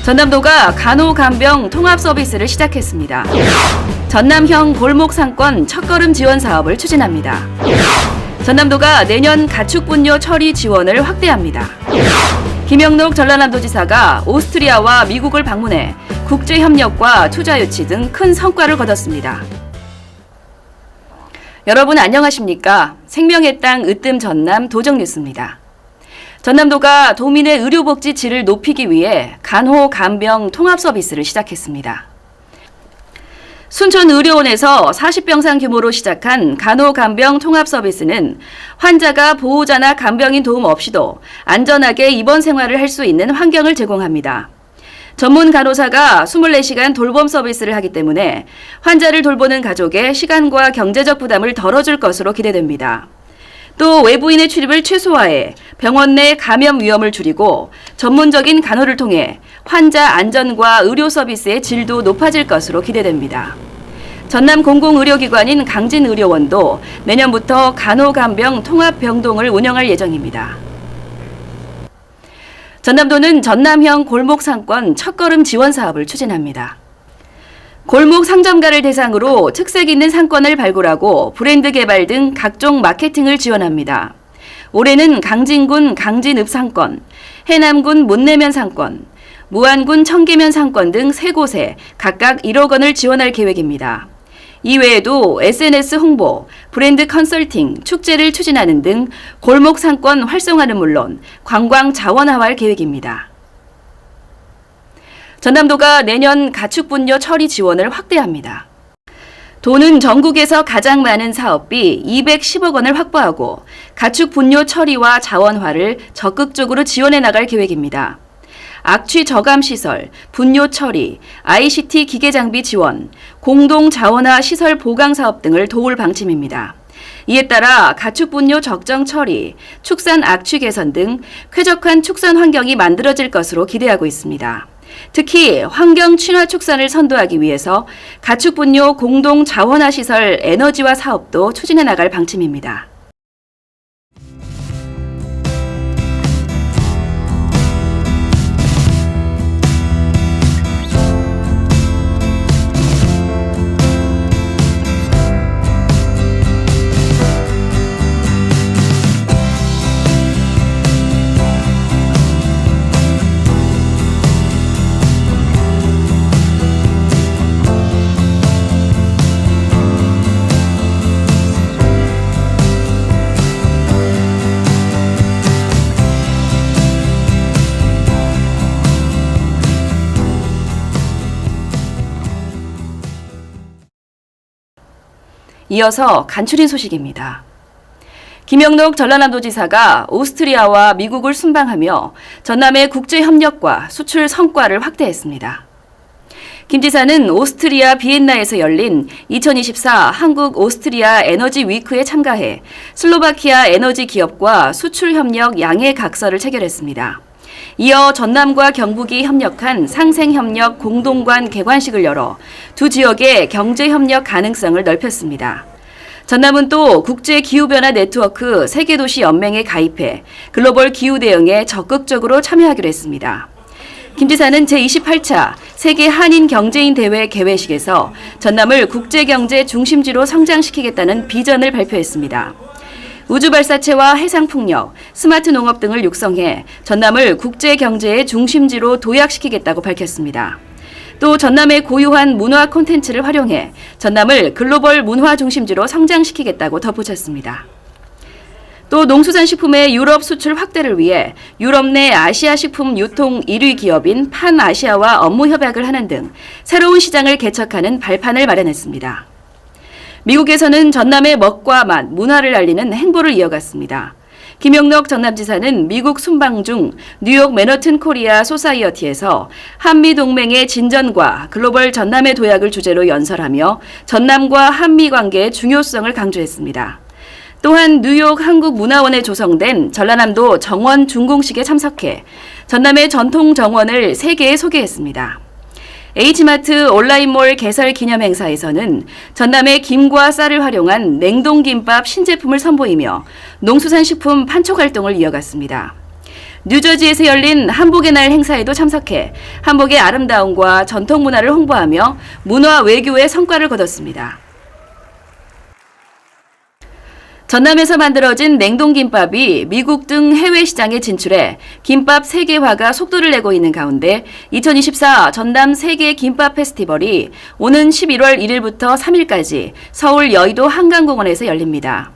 전남도가 간호간병 통합 서비스를 시작했습니다. 전남형 골목 상권 첫걸음 지원 사업을 추진합니다. 전남도가 내년 가축분뇨 처리 지원을 확대합니다. 김영록 전라남도지사가 오스트리아와 미국을 방문해 국제협력과 투자 유치 등 큰 성과를 거뒀습니다. 여러분 안녕하십니까? 생명의 땅 으뜸 전남 도정뉴스입니다. 전남도가 도민의 의료복지 질을 높이기 위해 간호, 간병 통합 서비스를 시작했습니다. 순천의료원에서 40병상 규모로 시작한 간호, 간병 통합 서비스는 환자가 보호자나 간병인 도움 없이도 안전하게 입원 생활을 할 수 있는 환경을 제공합니다. 전문 간호사가 24시간 돌봄 서비스를 하기 때문에 환자를 돌보는 가족의 시간과 경제적 부담을 덜어줄 것으로 기대됩니다. 또 외부인의 출입을 최소화해 병원 내 감염 위험을 줄이고 전문적인 간호를 통해 환자 안전과 의료 서비스의 질도 높아질 것으로 기대됩니다. 전남 공공의료기관인 강진의료원도 내년부터 간호간병 통합병동을 운영할 예정입니다. 전남도는 전남형 골목 상권 첫걸음 지원 사업을 추진합니다. 골목 상점가를 대상으로 특색 있는 상권을 발굴하고 브랜드 개발 등 각종 마케팅을 지원합니다. 올해는 강진군 강진읍 상권, 해남군 못내면 상권, 무안군 청계면 상권 등 3곳에 각각 1억 원을 지원할 계획입니다. 이외에도 SNS 홍보, 브랜드 컨설팅, 축제를 추진하는 등 골목 상권 활성화는 물론 관광 자원화할 계획입니다. 전남도가 내년 가축분뇨 처리 지원을 확대합니다. 도는 전국에서 가장 많은 사업비 210억 원을 확보하고 가축분뇨 처리와 자원화를 적극적으로 지원해 나갈 계획입니다. 악취 저감 시설, 분뇨 처리, ICT 기계 장비 지원, 공동 자원화 시설 보강 사업 등을 도울 방침입니다. 이에 따라 가축분뇨 적정 처리, 축산 악취 개선 등 쾌적한 축산 환경이 만들어질 것으로 기대하고 있습니다. 특히 환경 친화 축산을 선도하기 위해서 가축분뇨 공동 자원화 시설 에너지화 사업도 추진해 나갈 방침입니다. 이어서 간추린 소식입니다. 김영록 전라남도지사가 오스트리아와 미국을 순방하며 전남의 국제협력과 수출 성과를 확대했습니다. 김 지사는 오스트리아 비엔나에서 열린 2024 한국 오스트리아 에너지 위크에 참가해 슬로바키아 에너지 기업과 수출 협력 양해 각서를 체결했습니다. 이어 전남과 경북이 협력한 상생협력 공동관 개관식을 열어 두 지역의 경제협력 가능성을 넓혔습니다. 전남은 또 국제기후변화 네트워크 세계도시 연맹에 가입해 글로벌 기후 대응에 적극적으로 참여하기로 했습니다. 김 지사는 제28차 세계 한인 경제인 대회 개회식에서 전남을 국제경제 중심지로 성장시키겠다는 비전을 발표했습니다. 우주발사체와 해상풍력, 스마트 농업 등을 육성해 전남을 국제경제의 중심지로 도약시키겠다고 밝혔습니다. 또 전남의 고유한 문화 콘텐츠를 활용해 전남을 글로벌 문화 중심지로 성장시키겠다고 덧붙였습니다. 또 농수산식품의 유럽 수출 확대를 위해 유럽 내 아시아 식품 유통 1위 기업인 판아시아와 업무 협약을 하는 등 새로운 시장을 개척하는 발판을 마련했습니다. 미국에서는 전남의 먹과 맛, 문화를 알리는 행보를 이어갔습니다. 김영록 전남지사는 미국 순방 중 뉴욕 맨하튼 코리아 소사이어티에서 한미동맹의 진전과 글로벌 전남의 도약을 주제로 연설하며 전남과 한미 관계의 중요성을 강조했습니다. 또한 뉴욕 한국문화원에 조성된 전라남도 정원 준공식에 참석해 전남의 전통 정원을 세계에 소개했습니다. H마트 온라인몰 개설 기념 행사에서는 전남의 김과 쌀을 활용한 냉동김밥 신제품을 선보이며 농수산식품 판촉 활동을 이어갔습니다. 뉴저지에서 열린 한복의 날 행사에도 참석해 한복의 아름다움과 전통 문화를 홍보하며 문화 외교의 성과를 거뒀습니다. 전남에서 만들어진 냉동김밥이 미국 등 해외 시장에 진출해 김밥 세계화가 속도를 내고 있는 가운데 2024 전남 세계 김밥 페스티벌이 오는 11월 1일부터 3일까지 서울 여의도 한강공원에서 열립니다.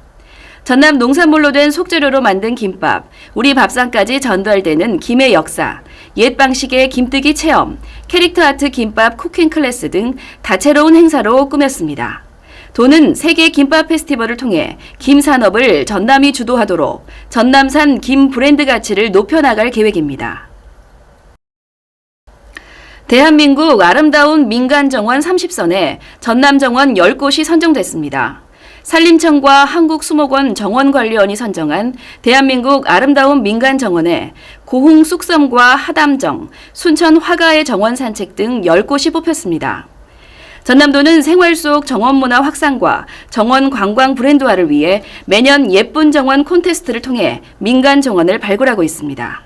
전남 농산물로 된 속재료로 만든 김밥, 우리 밥상까지 전달되는 김의 역사, 옛 방식의 김뜨기 체험, 캐릭터 아트 김밥 쿠킹 클래스 등 다채로운 행사로 꾸몄습니다. 도는 세계 김밥 페스티벌을 통해 김 산업을 전남이 주도하도록 전남산 김 브랜드 가치를 높여나갈 계획입니다. 대한민국 아름다운 민간정원 30선에 전남정원 10곳이 선정됐습니다. 산림청과 한국수목원 정원관리원이 선정한 대한민국 아름다운 민간정원에 고흥 쑥섬과 하담정, 순천 화가의 정원 산책 등 10곳이 뽑혔습니다. 전남도는 생활 속 정원 문화 확산과 정원 관광 브랜드화를 위해 매년 예쁜 정원 콘테스트를 통해 민간 정원을 발굴하고 있습니다.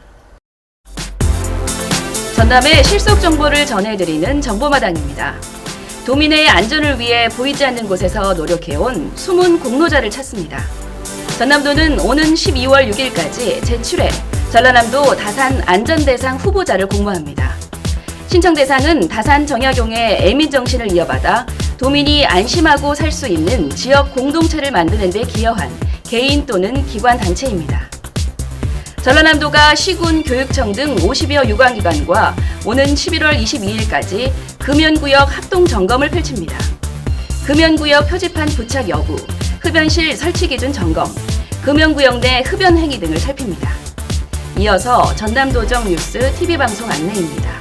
전남의 실속 정보를 전해드리는 정보마당입니다. 도민의 안전을 위해 보이지 않는 곳에서 노력해온 숨은 공로자를 찾습니다. 전남도는 오는 12월 6일까지 제7회 전라남도 다산 안전대상 후보자를 공모합니다. 신청 대상은 다산 정약용의 애민정신을 이어받아 도민이 안심하고 살 수 있는 지역 공동체를 만드는 데 기여한 개인 또는 기관 단체입니다. 전라남도가 시군, 교육청 등 50여 유관기관과 오는 11월 22일까지 금연구역 합동점검을 펼칩니다. 금연구역 표지판 부착 여부, 흡연실 설치 기준 점검, 금연구역 내 흡연 행위 등을 살핍니다. 이어서 전남도정 뉴스 TV방송 안내입니다.